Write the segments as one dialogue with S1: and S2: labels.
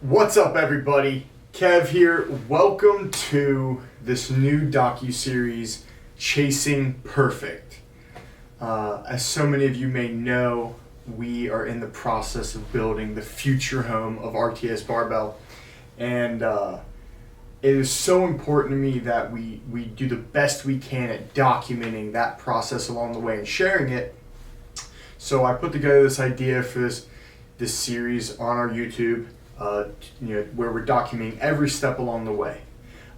S1: What's up, everybody? Kev here. Welcome to this new docu-series, Chasing Perfect. As so many of you may know, we are in the process of building the future home of RTS Barbell, and it is so important to me that we do the best we can at documenting that process along the way and sharing it. So I put together this idea for this series on our YouTube. Where we're documenting every step along the way.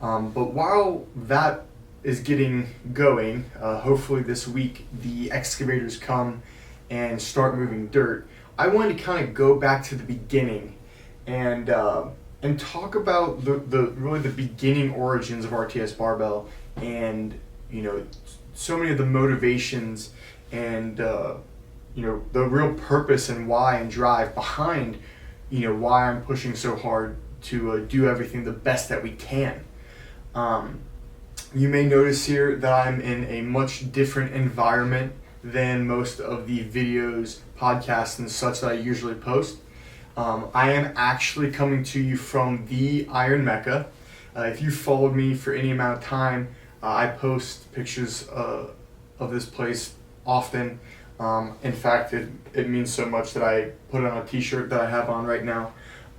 S1: But while that is getting going, hopefully this week the excavators come and start moving dirt. I wanted to kind of go back to the beginning and talk about the beginning origins of RTS Barbell, and so many of the motivations and the real purpose and why and drive behind why I'm pushing so hard to do everything the best that we can. You may notice here that I'm in a much different environment than most of the videos, podcasts, and such that I usually post. I am actually coming to you from the Iron Mecca. If you followed me for any amount of time, I post pictures of this place often. In fact, it means so much that I put on a t-shirt that I have on right now.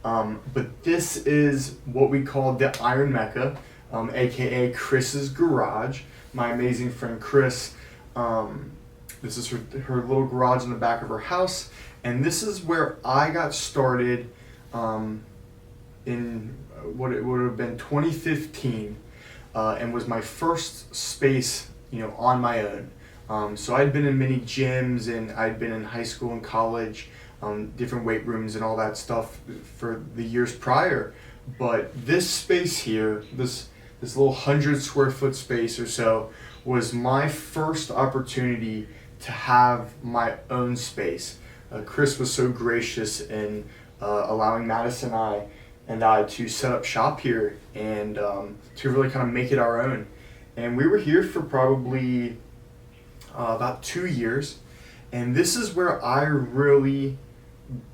S1: But this is what we call the Iron Mecca, aka Chris's garage. My amazing friend Chris, this is her little garage in the back of her house. And this is where I got started in what it would have been 2015, and was my first space, on my own. So I'd been in many gyms, and I'd been in high school and college, different weight rooms and all that stuff for the years prior. But this space here, this little 100 square foot space or so, was my first opportunity to have my own space. Chris was so gracious in allowing Madison and I to set up shop here and to really kind of make it our own. And we were here for probably about 2 years, and this is where I really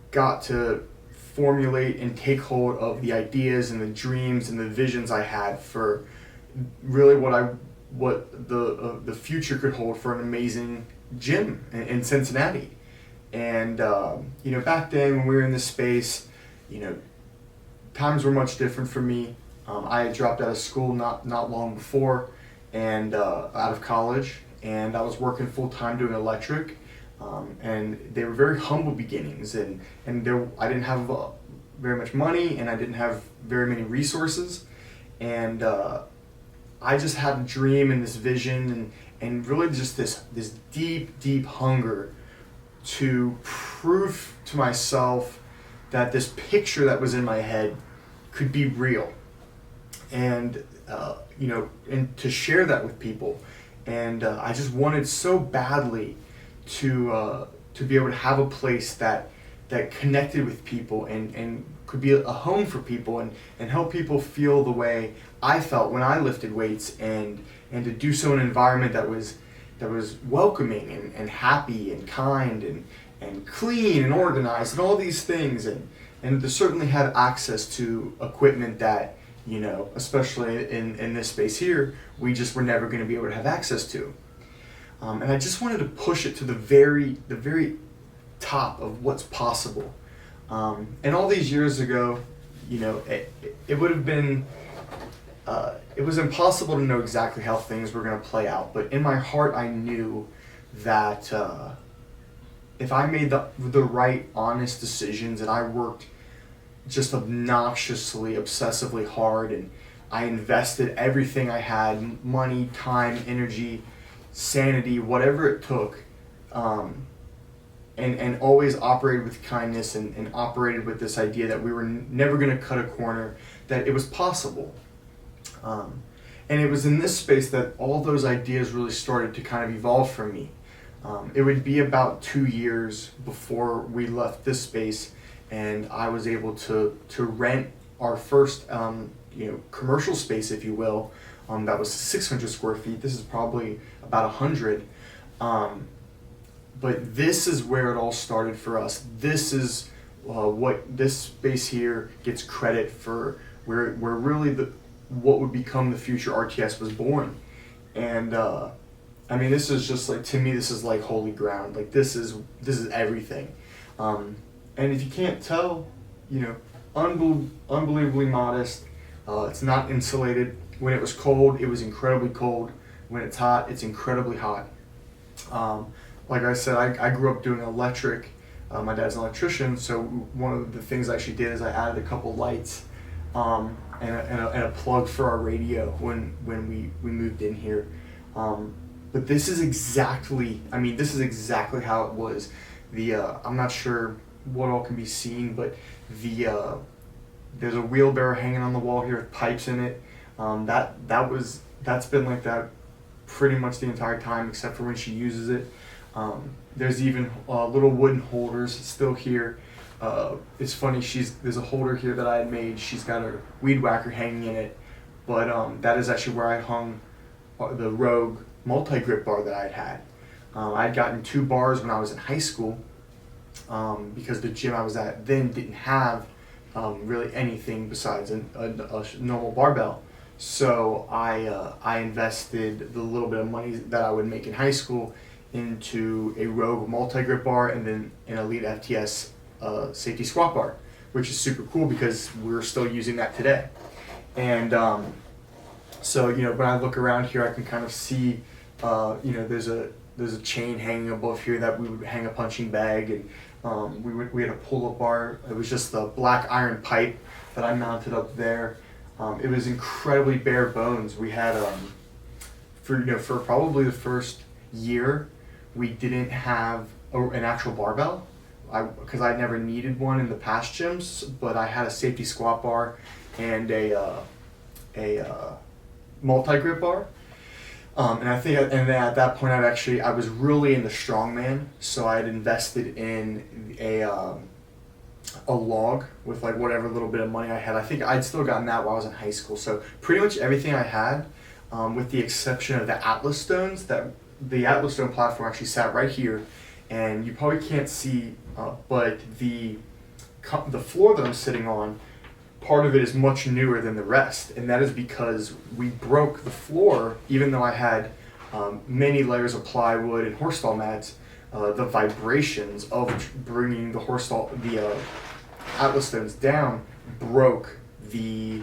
S1: got to formulate and take hold of the ideas and the dreams and the visions I had for really what the future could hold for an amazing gym in Cincinnati. And back then when we were in this space, times were much different for me. I had dropped out of school not long before, and out of college. And I was working full-time doing electric, and they were very humble beginnings, and I didn't have very much money, and I didn't have very many resources, and I just had a dream and this vision and really just this deep hunger to prove to myself that this picture that was in my head could be real, and and to share that with people. And I just wanted so badly to be able to have a place that connected with people and could be a home for people and help people feel the way I felt when I lifted weights, and to do so in an environment that was welcoming and happy and kind and clean and organized and all these things, and to certainly have access to equipment that especially in this space here, we just were never going to be able to have access to. And I just wanted to push it to the very top of what's possible. And all these years ago, it would have been, it was impossible to know exactly how things were going to play out. But in my heart, I knew that if I made the right, honest decisions, and I worked just obnoxiously, obsessively hard, and I invested everything I had, money, time, energy, sanity, whatever it took, and always operated with kindness and operated with this idea that we were never going to cut a corner, that it was possible. And it was in this space that all those ideas really started to kind of evolve for me. It would be about 2 years before we left this space, and I was able to rent our first commercial space, if you will, that was 600 square feet. This is probably about 100. But this is where it all started for us. This is what this space here gets credit for where really what would become the future RTS was born. And I mean, this is just like, to me, this is like holy ground. Like this is everything. And if you can't tell, unbelievably modest. It's not insulated. When it was cold, it was incredibly cold. When it's hot, it's incredibly hot. Like I said, I grew up doing electric. My dad's an electrician, so one of the things I actually did is I added a couple lights and a plug for our radio when we moved in here. But this is exactly how it was. I'm not sure what all can be seen, but there's a wheelbarrow hanging on the wall here with pipes in it. That's been like that pretty much the entire time, except for when she uses it. There's even little wooden holders still here. It's funny, there's a holder here that I had made. She's got a weed whacker hanging in it, but that is actually where I hung the Rogue multi-grip bar that I'd had. I'd gotten 2 bars when I was in high school because the gym I was at then didn't have really anything besides a normal barbell. So I invested the little bit of money that I would make in high school into a Rogue multi-grip bar and then an Elite RTS safety squat bar, which is super cool because we're still using that today. And so when I look around here, I can kind of see there's a chain hanging above here that we would hang a punching bag, and we had a pull-up bar. It was just the black iron pipe that I mounted up there. It was incredibly bare bones. We had for probably the first year, we didn't have an actual barbell, because I never needed one in the past gyms, but I had a safety squat bar and a multi-grip bar. And I think, and then at that point, I was really into strongman, so I had invested in a log with like whatever little bit of money I had. I think I'd still gotten that while I was in high school. So pretty much everything I had, with the exception of the Atlas stones, that the Atlas stone platform actually sat right here, and you probably can't see, but the floor that I'm sitting on, part of it is much newer than the rest, and that is because we broke the floor. Even though I had many layers of plywood and horse stall mats, the vibrations of bringing the Atlas stones down broke the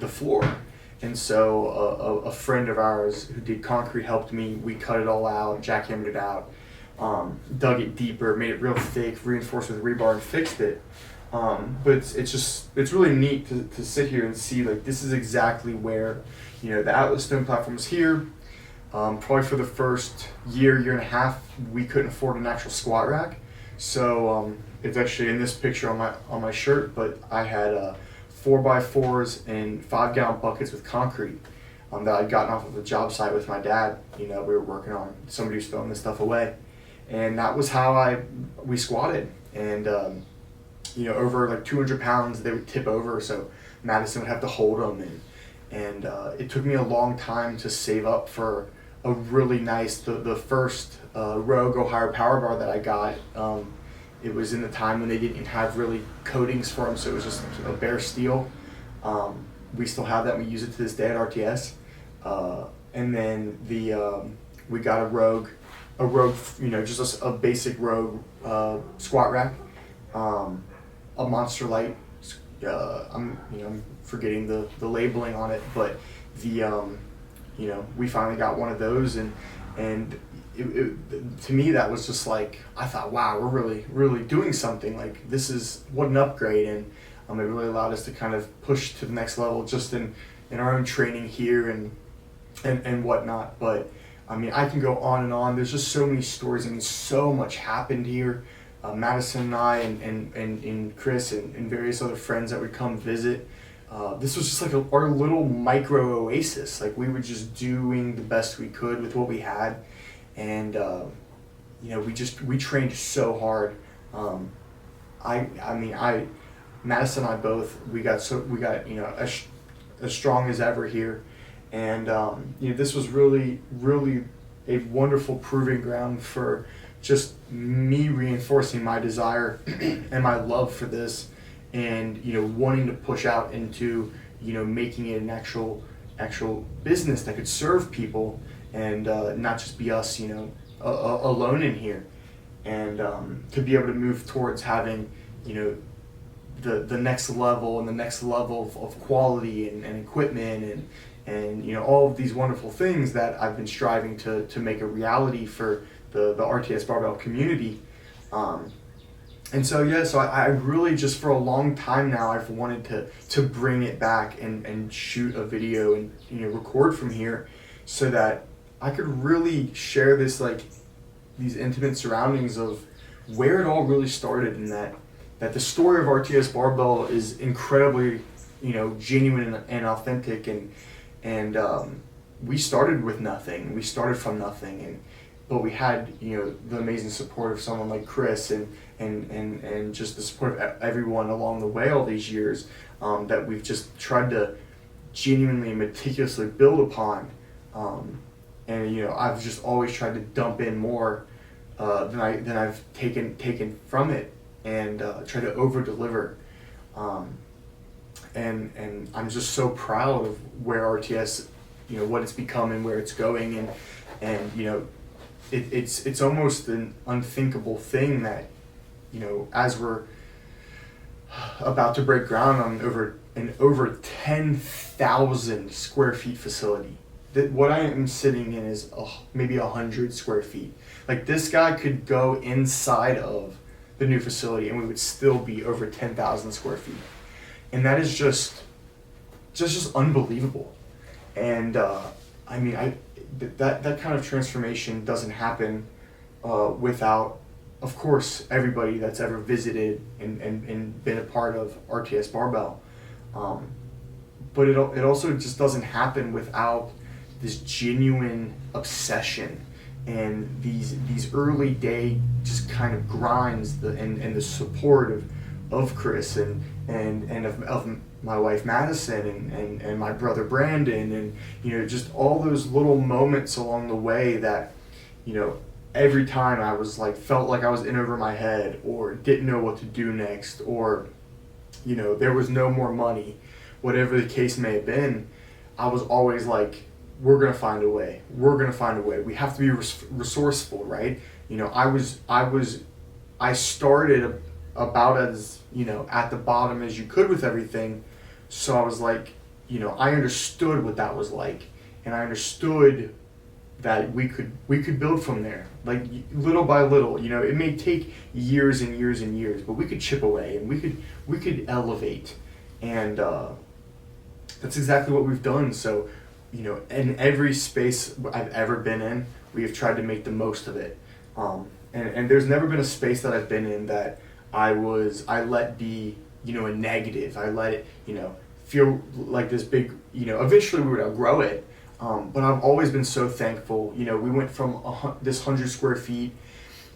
S1: floor. And so a friend of ours who did concrete helped me. We cut it all out, jackhammered it out, dug it deeper, made it real thick, reinforced with rebar, and fixed it. But it's really neat to sit here and see, like, this is exactly where, the Atlas stone platform was here. Probably for the first year and a half, we couldn't afford an actual squat rack. So it's actually in this picture on my shirt, but I had 4x4s and 5-gallon buckets with concrete that I'd gotten off of a job site with my dad. We were working on, somebody was throwing this stuff away. And that was how we squatted. And over like 200 pounds, they would tip over, so Madison would have to hold them. And it took me a long time to save up for a really nice, the first Rogue Ohio Power Bar that I got. It was in the time when they didn't have really coatings for them, so it was just a bare steel. We still have that. We use it to this day at RTS. And then we got a Rogue, just a basic Rogue squat rack. A Monster Light. I'm forgetting the labeling on it, but we finally got one of those, and to me that was just like, I thought, wow, we're really doing something. Like, what an upgrade, and it really allowed us to kind of push to the next level just in our own training here and whatnot. But I can go on and on. There's just so many stories. So much happened here. Madison and I and Chris and various other friends that would come visit. This was just like our little micro oasis. Like, we were just doing the best we could with what we had, and we trained so hard. Madison and I both, we got as strong as ever here, and this was really a wonderful proving ground for just me reinforcing my desire and my love for this, and wanting to push out into making it an actual business that could serve people, and not just be us alone in here, and to be able to move towards having the next level and the next level of quality and equipment and all of these wonderful things that I've been striving to make a reality for the RTS Barbell community. And so I really, just for a long time now, I've wanted to bring it back and shoot a video and record from here, so that I could really share this, like, these intimate surroundings of where it all really started, and that the story of RTS Barbell is incredibly genuine and authentic, and we started with nothing. We started from nothing, but we had the amazing support of someone like Chris, and just the support of everyone along the way all these years, that we've just tried to genuinely and meticulously build upon, and I've just always tried to dump in more than I've taken from it, and try to over deliver, and I'm just so proud of where RTS, what it's become and where it's going, and it's almost an unthinkable thing that as we're about to break ground on an over 10,000 square feet facility. That what I am sitting in is maybe 100 square feet. Like, this guy could go inside of the new facility and we would still be over 10,000 square feet, and that is just unbelievable. And that kind of transformation doesn't happen without, of course, everybody that's ever visited and been a part of RTS Barbell. But it also just doesn't happen without this genuine obsession and these early day just kind of grinds, and the support of Chris and of my wife Madison and my brother Brandon, and just all those little moments along the way that every time I was felt like I was in over my head, or didn't know what to do next, or there was no more money, whatever the case may have been, I was always like, we're gonna find a way. We have to be resourceful, right? I started about as at the bottom as you could with everything, so I was like, I understood what that was like, and I understood that we could build from there, like little by little. It may take years and years and years, but we could chip away, and we could elevate, and that's exactly what we've done. So in every space I've ever been in, we have tried to make the most of it, and there's never been a space that I've been in that I let be a negative. I let it feel like this big, eventually we would outgrow it. But I've always been so thankful. We went from this 100 square feet,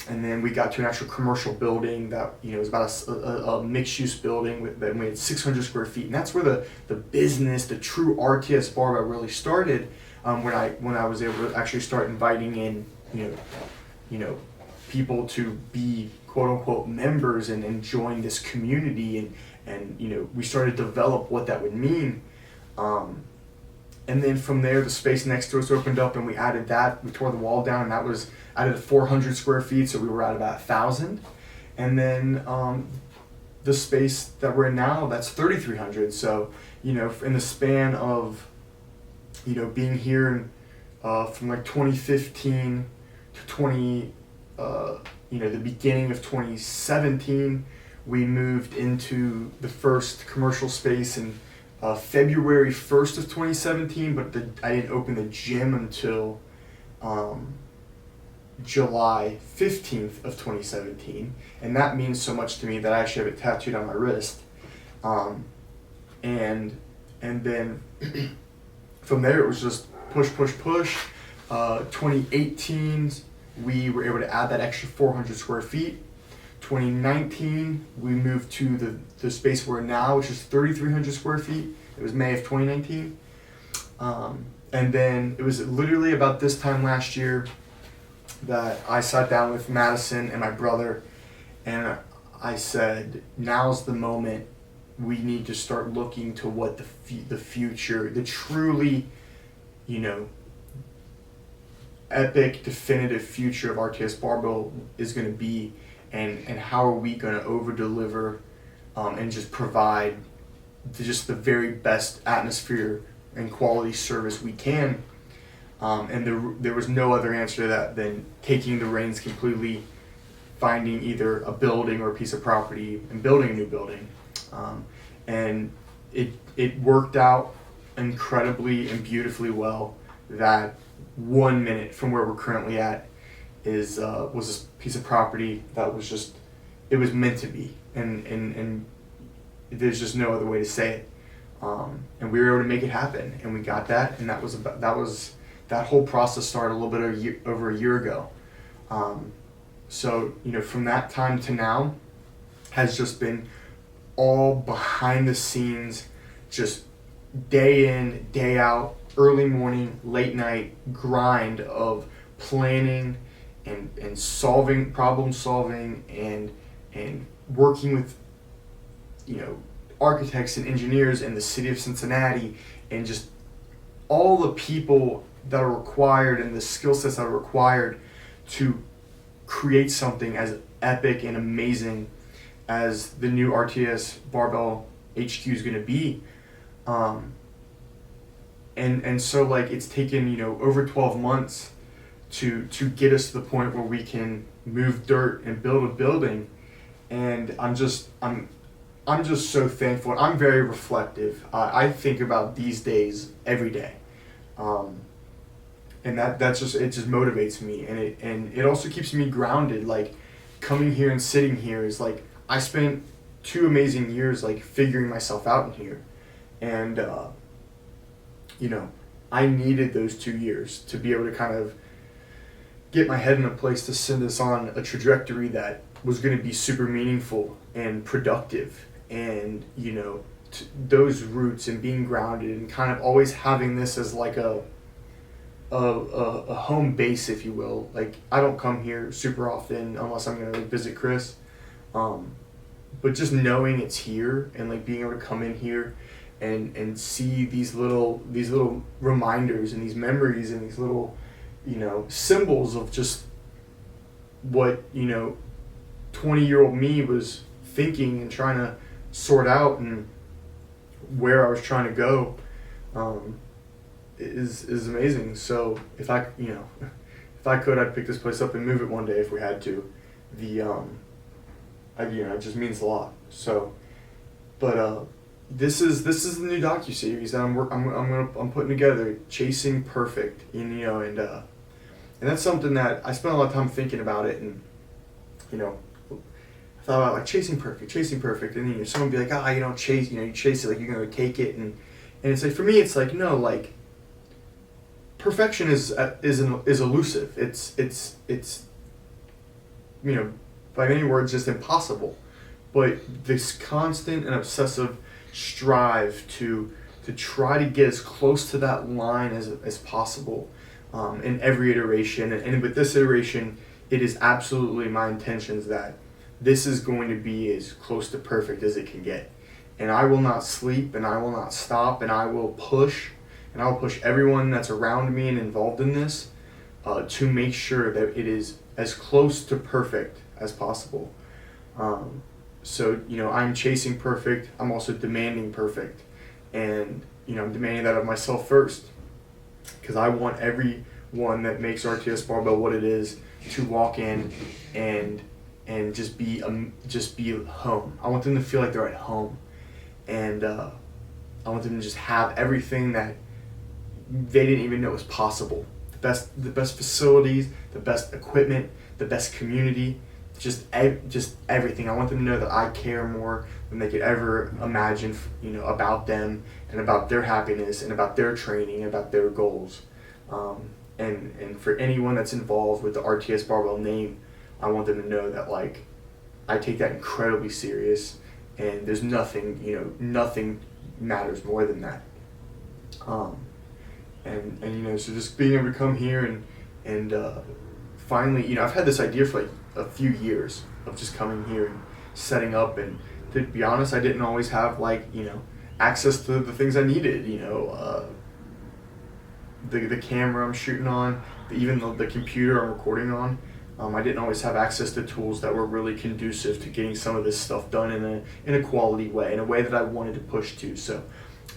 S1: and then we got to an actual commercial building that was about a mixed-use building then we had 600 square feet, and that's where the business, the true RTS Barbell really started. When I was able to actually start inviting in people to be quote unquote members and join this community, and we started to develop what that would mean. And then from there, the space next to us opened up, and we added that. We tore the wall down, and that was added 400 square feet, so we were at about 1,000. And then the space that we're in now, that's 3,300. So in the span of being here from 2015 to the beginning of 2017, we moved into the first commercial space in February 1st of 2017, but I didn't open the gym until July 15th of 2017, and that means so much to me that I actually have it tattooed on my wrist. And then from there it was just push. 2018, we were able to add that extra 400 square feet. 2019, we moved to the space we're in now, which is 3,300 square feet. It was May of 2019. And then it was literally about this time last year that I sat down with Madison and my brother, and I said, now's the moment. We need to start looking to what the future, the truly, you know, epic, definitive future of RTS Barbell is going to be, and how are we going to over deliver, and just provide just the very best atmosphere and quality service we can. And there was no other answer to that than taking the reins completely, finding either a building or a piece of property and building a new building. And it worked out incredibly and beautifully well. That 1 minute from where we're currently at was this piece of property that was just, it was meant to be, and there's just no other way to say it. And we were able to make it happen, and we got that, and that whole process started a little bit over a year ago. So, you know, from that time to now has just been all behind the scenes, just day in, day out, early morning, late night grind of planning and problem solving and working with, you know, architects and engineers in the city of Cincinnati, and just all the people that are required and the skill sets that are required to create something as epic and amazing as the new RTS Barbell HQ is going to be. And so, like, it's taken, you know, over 12 months to get us to the point where we can move dirt and build a building. And I'm just so thankful. I'm very reflective. I think about these days every day. And it just motivates me, and it also keeps me grounded. Like, coming here and sitting here is like, I spent 2 amazing years like figuring myself out in here, and you know, I needed those 2 years to be able to kind of get my head in a place to send us on a trajectory that was going to be super meaningful and productive, and, you know, those roots and being grounded and kind of always having this as like a home base, if you will. Like, I don't come here super often unless I'm going to visit Chris, but just knowing it's here and like being able to come in here and see these little reminders and these memories and these little, you know, symbols of just what, you know, 20-year-old me was thinking and trying to sort out, and where I was trying to go, is amazing. So if I could, I'd pick this place up and move it one day if we had to. It just means a lot. So, but this is the new docuseries that I'm putting together, Chasing Perfect, and that's something that I spent a lot of time thinking about it, and, you know, I thought about like chasing perfect, and then someone would be like, you don't chase, you chase it like you're gonna take it, and it's like, for me, it's like, no, like, perfection is elusive. It's by many words, just impossible. But this constant and obsessive strive to try to get as close to that line as possible, in every iteration, and with this iteration, it is absolutely my intentions that this is going to be as close to perfect as it can get. And I will not sleep, and I will not stop, and I will push everyone that's around me and involved in this, to make sure that it is as close to perfect as possible. So, I'm chasing perfect. I'm also demanding perfect. And, I'm demanding that of myself first, because I want everyone that makes RTS Barbell what it is to walk in and just be home. I want them to feel like they're at home, and I want them to just have everything that they didn't even know was possible. The best facilities, the best equipment, the best community, just everything. I want them to know that I care more than they could ever imagine, about them and about their happiness and about their training and about their goals. And for anyone that's involved with the RTS Barbell name, I want them to know that, like, I take that incredibly serious, and there's nothing matters more than that. So just being able to come here and finally, I've had this idea for like a few years of just coming here and setting up, and to be honest, I didn't always have like, access to the things I needed, the camera I'm shooting on, even the computer I'm recording on. I didn't always have access to tools that were really conducive to getting some of this stuff done in a quality way, in a way that I wanted to push to. So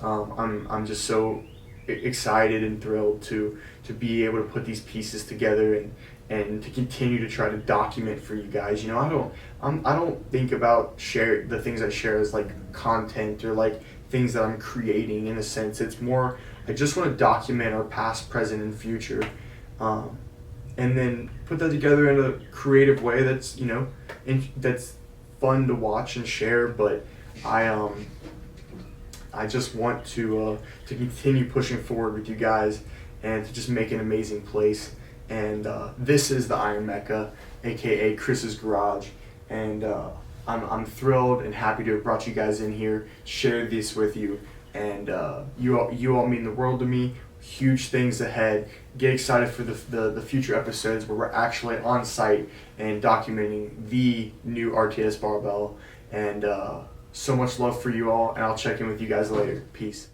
S1: I'm just so excited and thrilled to be able to put these pieces together and to continue to try to document for you guys. I don't think about the things I share as like content or like things that I'm creating. In a sense, it's more, I just want to document our past, present, and future, and then put that together in a creative way that's that's fun to watch and share. But I just want to continue pushing forward with you guys and to just make an amazing place. And this is the Iron Mecca, aka Chris's Garage, and I'm thrilled and happy to have brought you guys in here, shared this with you, and you all mean the world to me. Huge things ahead. Get excited for the future episodes where we're actually on site and documenting the new RTS Barbell. And so much love for you all, and I'll check in with you guys later. Peace.